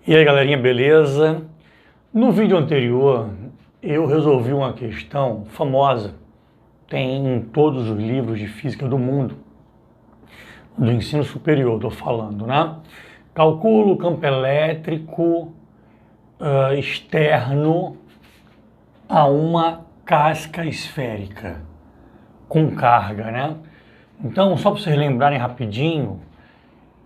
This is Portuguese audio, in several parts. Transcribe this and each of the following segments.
E aí galerinha, beleza? No vídeo anterior eu resolvi uma questão famosa, tem em todos os livros de física do mundo, do ensino superior, estou falando, né? Calcula o campo elétrico externo a uma casca esférica com carga, né? Então, só para vocês lembrarem rapidinho,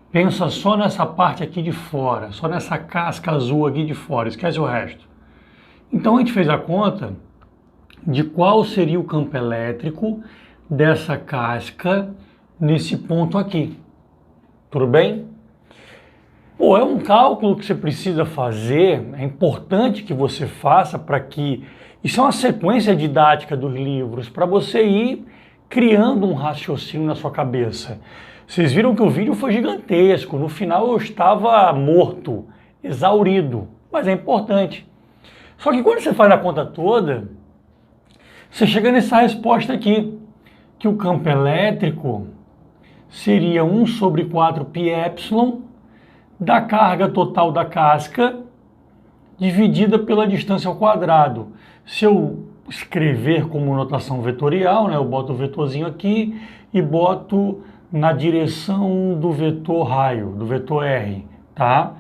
pensa só nessa parte aqui de fora, só nessa casca azul aqui de fora, esquece o resto. Então a gente fez a conta de qual seria o campo elétrico dessa casca nesse ponto aqui. Tudo bem? Pô, é um cálculo que você precisa fazer, é importante que você faça para que... Isso é uma sequência didática dos livros, para você ir criando um raciocínio na sua cabeça. Vocês viram que o vídeo foi gigantesco, no final eu estava morto, exaurido, mas é importante. Só que quando você faz a conta toda, você chega nessa resposta aqui, que o campo elétrico seria 1 sobre 4πε da carga total da casca dividida pela distância ao quadrado. Se eu escrever como notação vetorial, né, eu boto o vetorzinho aqui e boto na direção do vetor raio, do vetor R, tá?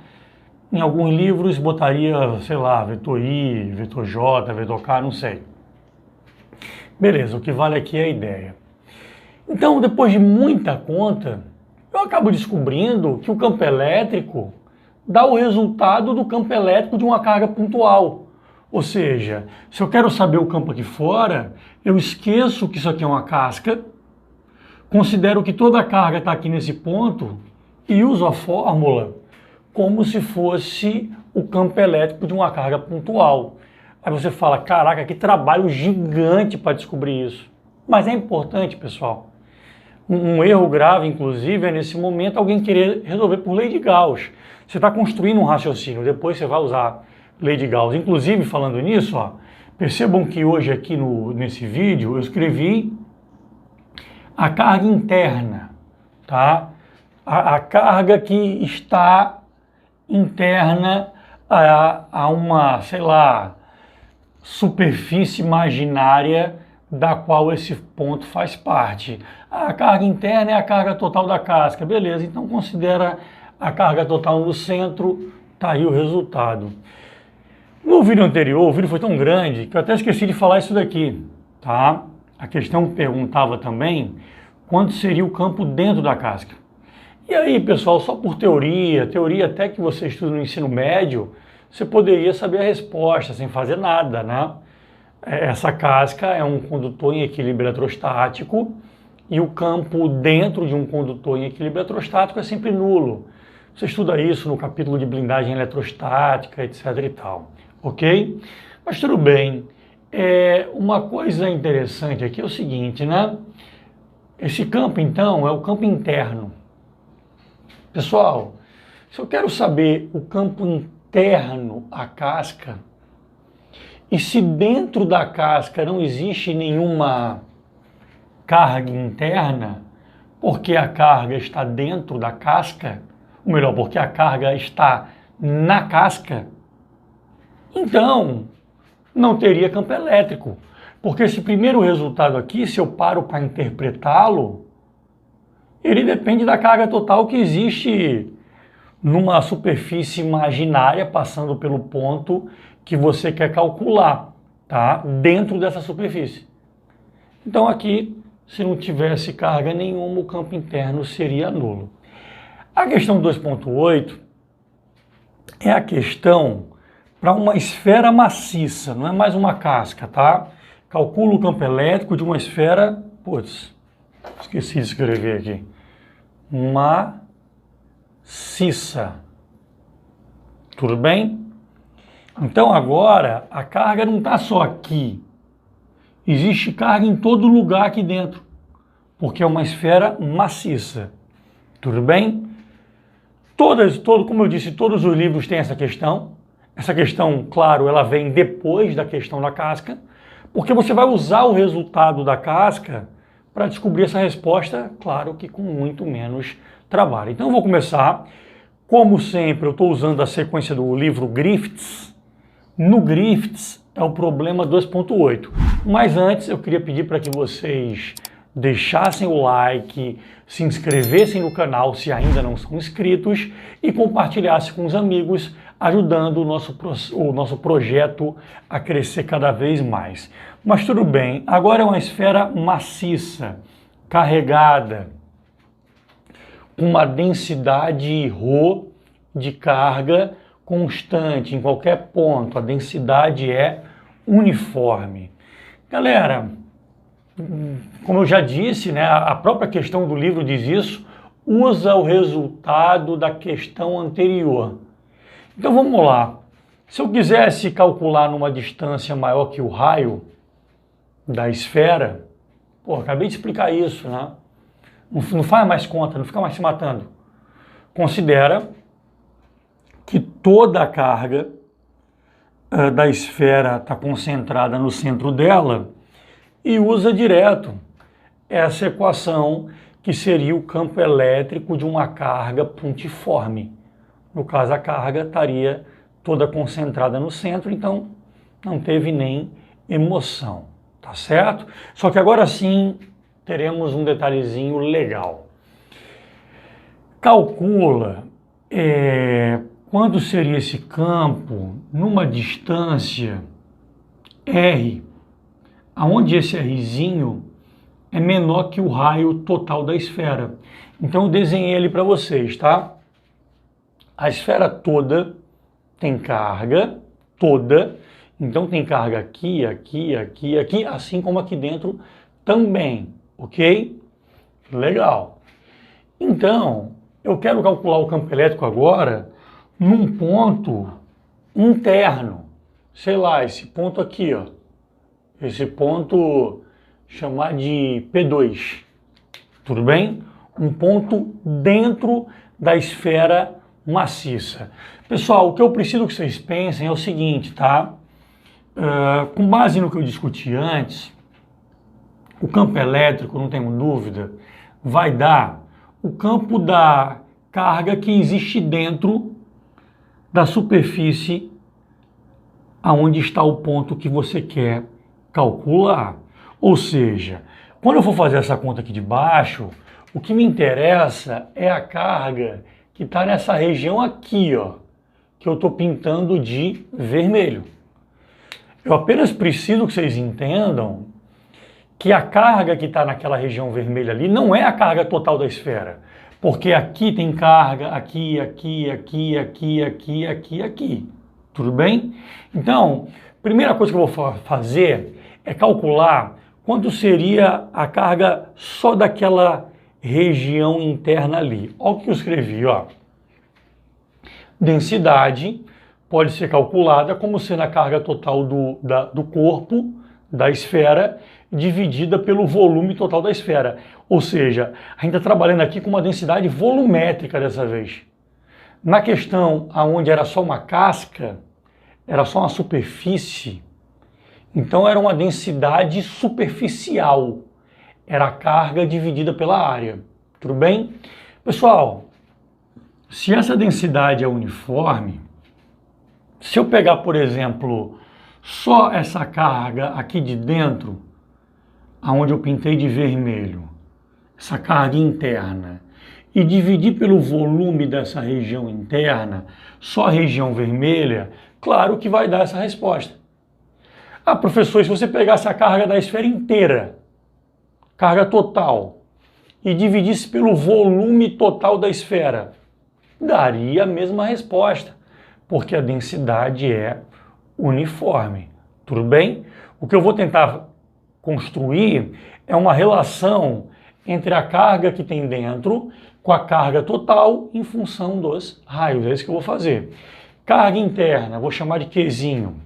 Em alguns livros botaria, sei lá, vetor I, vetor J, vetor K, não sei. Beleza, o que vale aqui é a ideia. Então, depois de muita conta, eu acabo descobrindo que o campo elétrico dá o resultado do campo elétrico de uma carga pontual. Ou seja, se eu quero saber o campo aqui fora, eu esqueço que isso aqui é uma casca, considero que toda a carga está aqui nesse ponto e uso a fórmula como se fosse o campo elétrico de uma carga pontual. Aí você fala, caraca, que trabalho gigante para descobrir isso. Mas é importante, pessoal. Um erro grave, inclusive, é nesse momento alguém querer resolver por lei de Gauss. Você está construindo um raciocínio, depois você vai usar lei de Gauss. Inclusive, falando nisso, ó, percebam que hoje aqui nesse vídeo eu escrevi a carga interna, tá? A carga que está interna a uma, sei lá, superfície imaginária da qual esse ponto faz parte. A carga interna é a carga total da casca, beleza, então considera a carga total no centro, tá aí o resultado. No vídeo anterior, o vídeo foi tão grande que eu até esqueci de falar isso daqui, tá? A questão perguntava também quanto seria o campo dentro da casca. E aí, pessoal, só por teoria até que você estuda no ensino médio, você poderia saber a resposta sem fazer nada, né? Essa casca é um condutor em equilíbrio eletrostático e o campo dentro de um condutor em equilíbrio eletrostático é sempre nulo. Você estuda isso no capítulo de blindagem eletrostática, etc. e tal, ok? Mas tudo bem. Uma coisa interessante aqui é o seguinte, né? Esse campo, então, é o campo interno. Pessoal, se eu quero saber o campo interno à casca, e se dentro da casca não existe nenhuma carga interna, porque a carga está dentro da casca, ou melhor, porque a carga está na casca, então não teria campo elétrico. Porque esse primeiro resultado aqui, se eu paro para interpretá-lo, ele depende da carga total que existe numa superfície imaginária passando pelo ponto que você quer calcular, tá? Dentro dessa superfície. Então aqui, se não tivesse carga nenhuma, o campo interno seria nulo. A questão 2.8 é a questão para uma esfera maciça, não é mais uma casca, tá? Calcula o campo elétrico de uma esfera, esqueci de escrever aqui, maciça. Tudo bem? Então agora a carga não está só aqui, existe carga em todo lugar aqui dentro, porque é uma esfera maciça. Tudo bem? Como eu disse, todos os livros têm essa questão. Essa questão, claro, ela vem depois da questão da casca, porque você vai usar o resultado da casca para descobrir essa resposta, claro que com muito menos trabalho. Então eu vou começar Como sempre, eu estou usando a sequência do livro Griffiths. No Griffiths é o problema 2.8. Mas antes eu queria pedir para que vocês deixassem o like, se inscrevessem no canal se ainda não são inscritos e compartilhassem com os amigos, ajudando o nosso projeto a crescer cada vez mais. Mas tudo bem, agora é uma esfera maciça, carregada, com uma densidade ρ de carga constante em qualquer ponto. A densidade é uniforme. Galera, como eu já disse, né, a própria questão do livro diz isso, usa o resultado da questão anterior. Então vamos lá. Se eu quisesse calcular numa distância maior que o raio da esfera, acabei de explicar isso, né? Não faz mais conta, não fica mais se matando. Considera que toda a carga da esfera está concentrada no centro dela e usa direto essa equação que seria o campo elétrico de uma carga pontiforme. No caso, a carga estaria toda concentrada no centro, então não teve nem emoção, tá certo? Só que agora sim teremos um detalhezinho legal. Calcula quando seria esse campo numa distância R, aonde esse Rzinho é menor que o raio total da esfera. Então eu desenhei ele para vocês, tá? A esfera toda tem carga, então tem carga aqui, aqui, aqui, aqui, assim como aqui dentro também, ok? Legal. Então, eu quero calcular o campo elétrico agora num ponto interno. Sei lá, esse ponto aqui, ó. Esse ponto, chamar de P2. Tudo bem? Um ponto dentro da esfera maciça. Pessoal, o que eu preciso que vocês pensem é o seguinte, tá? Com base no que eu discuti antes, o campo elétrico, não tenho dúvida, vai dar o campo da carga que existe dentro da superfície aonde está o ponto que você quer calcular. Ou seja, quando eu for fazer essa conta aqui de baixo, o que me interessa é a carga que está nessa região aqui, ó, que eu estou pintando de vermelho. Eu apenas preciso que vocês entendam que a carga que está naquela região vermelha ali não é a carga total da esfera, porque aqui tem carga, aqui, aqui, aqui, aqui, aqui, aqui, aqui. Tudo bem? Então, primeira coisa que eu vou fazer é calcular quanto seria a carga só daquela região interna ali. Olha o que eu escrevi, ó. Densidade pode ser calculada como sendo a carga total do corpo, da esfera, dividida pelo volume total da esfera. Ou seja, a gente está trabalhando aqui com uma densidade volumétrica dessa vez. Na questão onde era só uma casca, era só uma superfície, então era uma densidade superficial. Era a carga dividida pela área. Tudo bem? Pessoal, se essa densidade é uniforme, se eu pegar, por exemplo, só essa carga aqui de dentro, aonde eu pintei de vermelho, essa carga interna, e dividir pelo volume dessa região interna, só a região vermelha, claro que vai dar essa resposta. Ah, professor, se você pegasse a carga da esfera inteira, carga total, e dividisse pelo volume total da esfera, daria a mesma resposta, porque a densidade é uniforme. Tudo bem? O que eu vou tentar construir é uma relação entre a carga que tem dentro com a carga total em função dos raios. É isso que eu vou fazer. Carga interna, vou chamar de Qzinho.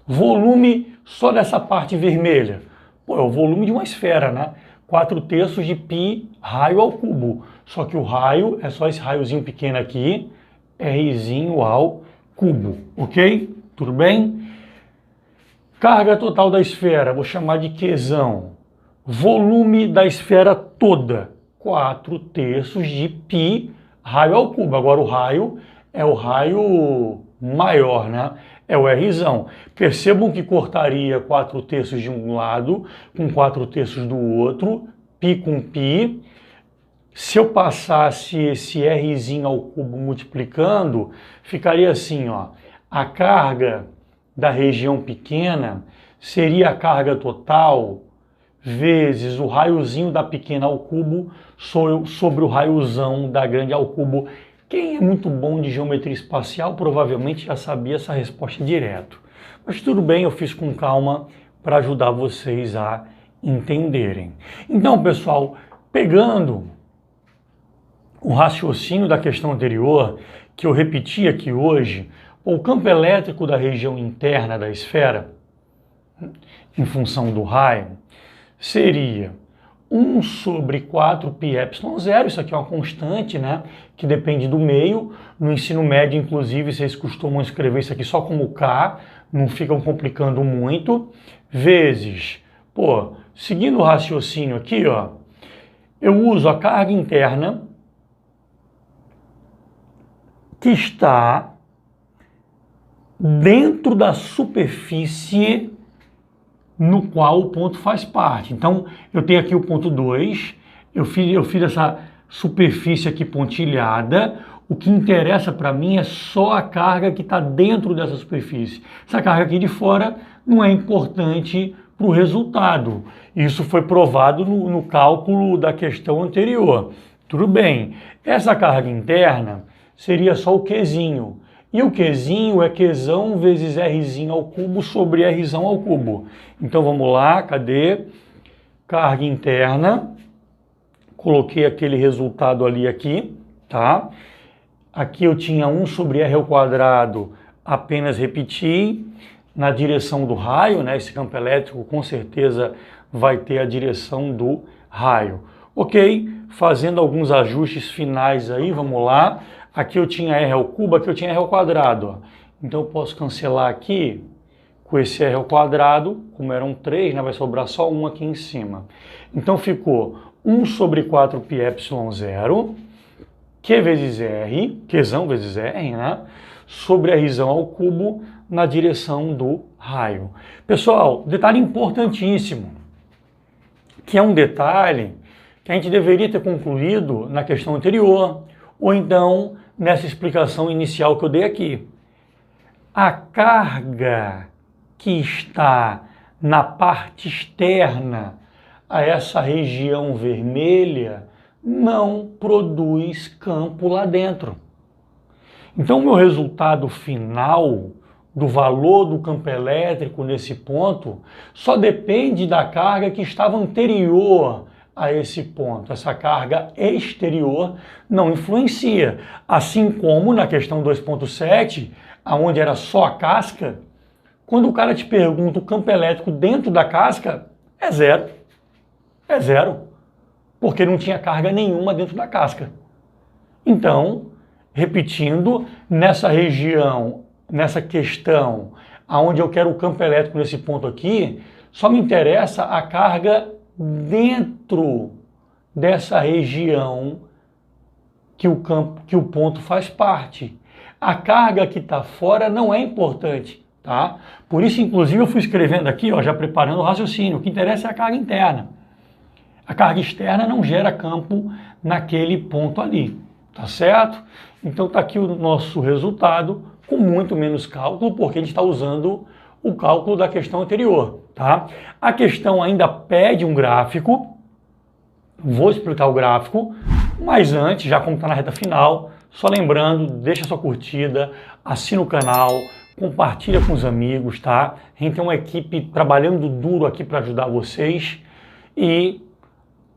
Volume só dessa parte vermelha. Pô, é o volume de uma esfera, né? 4/3 de π raio ao cubo. Só que o raio é só esse raiozinho pequeno aqui, Rzinho ao cubo, ok? Tudo bem? Carga total da esfera, vou chamar de Qzão. Volume da esfera toda, 4/3 de π raio ao cubo. Agora o raio é o raio maior, né? É o Rzão. Percebam que cortaria 4/3 de um lado com 4/3 do outro, π com π. Se eu passasse esse Rzinho ao cubo multiplicando, ficaria assim, ó. A carga da região pequena seria a carga total vezes o raiozinho da pequena ao cubo sobre o raiozão da grande ao cubo. Quem é muito bom de geometria espacial provavelmente já sabia essa resposta direto. Mas tudo bem, eu fiz com calma para ajudar vocês a entenderem. Então, pessoal, pegando o raciocínio da questão anterior, que eu repeti aqui hoje, o campo elétrico da região interna da esfera, em função do raio, seria 1 sobre 4πε0, isso aqui é uma constante, né, que depende do meio. No ensino médio, inclusive, vocês costumam escrever isso aqui só como K, não ficam complicando muito, vezes, seguindo o raciocínio aqui, ó, eu uso a carga interna que está dentro da superfície no qual o ponto faz parte. Então, eu tenho aqui o ponto 2, eu fiz essa superfície aqui pontilhada, o que interessa para mim é só a carga que está dentro dessa superfície. Essa carga aqui de fora não é importante para o resultado. Isso foi provado no cálculo da questão anterior. Tudo bem, essa carga interna seria só o Qzinho. E o Qzinho é Qzão vezes Rzinho ao cubo sobre Rzão ao cubo. Então vamos lá, cadê? Carga interna. Coloquei aquele resultado ali aqui, tá? Aqui eu tinha 1 sobre R ao quadrado, apenas repeti. Na direção do raio, né? Esse campo elétrico com certeza vai ter a direção do raio. Ok, fazendo alguns ajustes finais aí, vamos lá. Aqui eu tinha R ao cubo, aqui eu tinha R ao quadrado. Ó. Então eu posso cancelar aqui com esse R ao quadrado, como eram 3, né, vai sobrar só 1 aqui em cima. Então ficou 1 sobre 4πε0, Q vezes R, Qzão vezes R, né, sobre Rzão ao cubo na direção do raio. Pessoal, detalhe importantíssimo, que é um detalhe que a gente deveria ter concluído na questão anterior, ou então nessa explicação inicial que eu dei aqui. A carga que está na parte externa a essa região vermelha não produz campo lá dentro. Então, o meu resultado final do valor do campo elétrico nesse ponto só depende da carga que estava anterior a esse ponto. Essa carga exterior não influencia. Assim como na questão 2.7, onde era só a casca, quando o cara te pergunta o campo elétrico dentro da casca, é zero. É zero. Porque não tinha carga nenhuma dentro da casca. Então, repetindo, nessa região, nessa questão, onde eu quero o campo elétrico nesse ponto aqui, só me interessa a carga dentro dessa região que o ponto faz parte. A carga que está fora não é importante, tá? Por isso, inclusive, eu fui escrevendo aqui, ó, já preparando o raciocínio. O que interessa é a carga interna. A carga externa não gera campo naquele ponto ali, tá certo? Então tá aqui o nosso resultado com muito menos cálculo, porque a gente está usando o cálculo da questão anterior, tá? A questão ainda pede um gráfico, vou explicar o gráfico, mas antes, já como está na reta final, só lembrando, deixa sua curtida, assina o canal, compartilha com os amigos, tá? A gente tem uma equipe trabalhando duro aqui para ajudar vocês e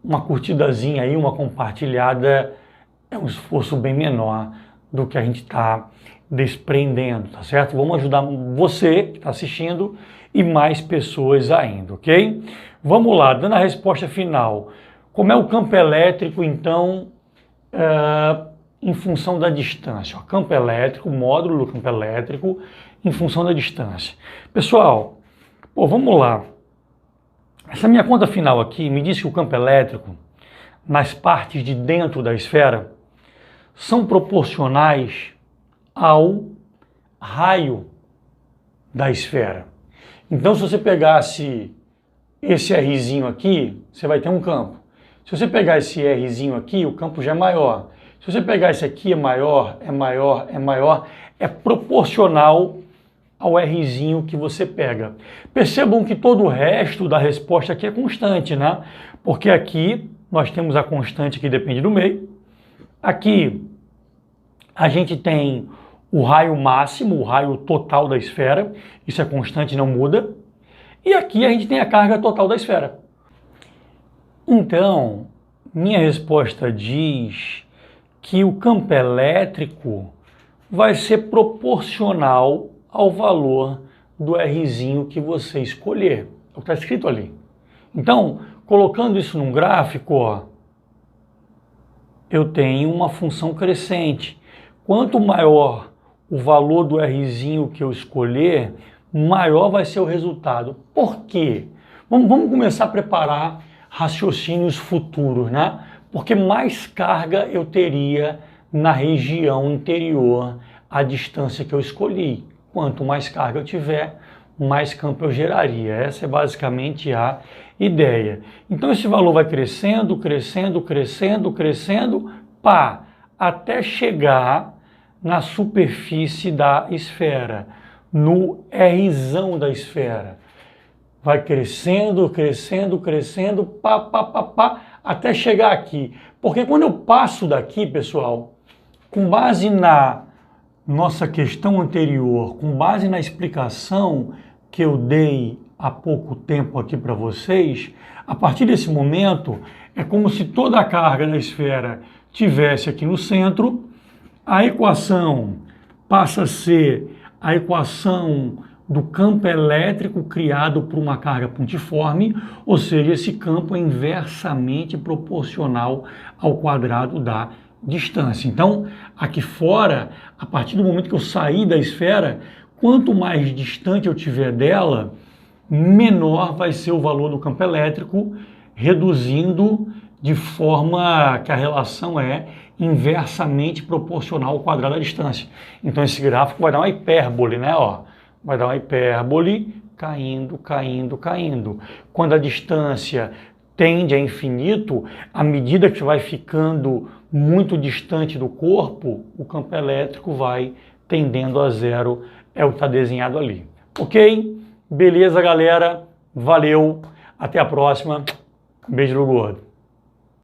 uma curtidazinha aí, uma compartilhada é um esforço bem menor do que a gente está desprendendo, tá certo? Vamos ajudar você que está assistindo e mais pessoas ainda, ok? Vamos lá, dando a resposta final. Como é o campo elétrico, então, em função da distância? Ó, campo elétrico, módulo do campo elétrico em função da distância. Pessoal, vamos lá. Essa minha conta final aqui me diz que o campo elétrico nas partes de dentro da esfera são proporcionais ao raio da esfera. Então, se você pegasse esse Rzinho aqui, você vai ter um campo. Se você pegar esse Rzinho aqui, o campo já é maior. Se você pegar esse aqui, é maior, é maior, é maior, é proporcional ao Rzinho que você pega. Percebam que todo o resto da resposta aqui é constante, né? Porque aqui nós temos a constante que depende do meio. Aqui a gente tem o raio máximo, o raio total da esfera. Isso é constante, não muda. E aqui a gente tem a carga total da esfera. Então, minha resposta diz que o campo elétrico vai ser proporcional ao valor do Rzinho que você escolher. É o que está escrito ali. Então, colocando isso num gráfico, ó, eu tenho uma função crescente. Quanto maior o valor do Rzinho que eu escolher, maior vai ser o resultado. Por quê? Vamos começar a preparar raciocínios futuros, né? Porque mais carga eu teria na região interior à distância que eu escolhi. Quanto mais carga eu tiver, mais campo eu geraria. Essa é basicamente a ideia. Então esse valor vai crescendo, crescendo, crescendo, crescendo, pá, até chegar na superfície da esfera, no Rzão da esfera. Vai crescendo, crescendo, crescendo, pá, pá, pá, pá, até chegar aqui. Porque quando eu passo daqui, pessoal, com base na nossa questão anterior, com base na explicação que eu dei há pouco tempo aqui para vocês, a partir desse momento, é como se toda a carga da esfera tivesse aqui no centro, a equação passa a ser a equação do campo elétrico criado por uma carga pontiforme, ou seja, esse campo é inversamente proporcional ao quadrado da distância. Então, aqui fora, a partir do momento que eu sair da esfera, quanto mais distante eu tiver dela, menor vai ser o valor do campo elétrico, reduzindo de forma que a relação é inversamente proporcional ao quadrado da distância. Então esse gráfico vai dar uma hipérbole, né? Ó, vai dar uma hipérbole caindo, caindo, caindo. Quando a distância tende a infinito, à medida que vai ficando muito distante do corpo, o campo elétrico vai tendendo a zero, é o que está desenhado ali. Ok? Beleza, galera? Valeu, até a próxima. Beijo do gordo.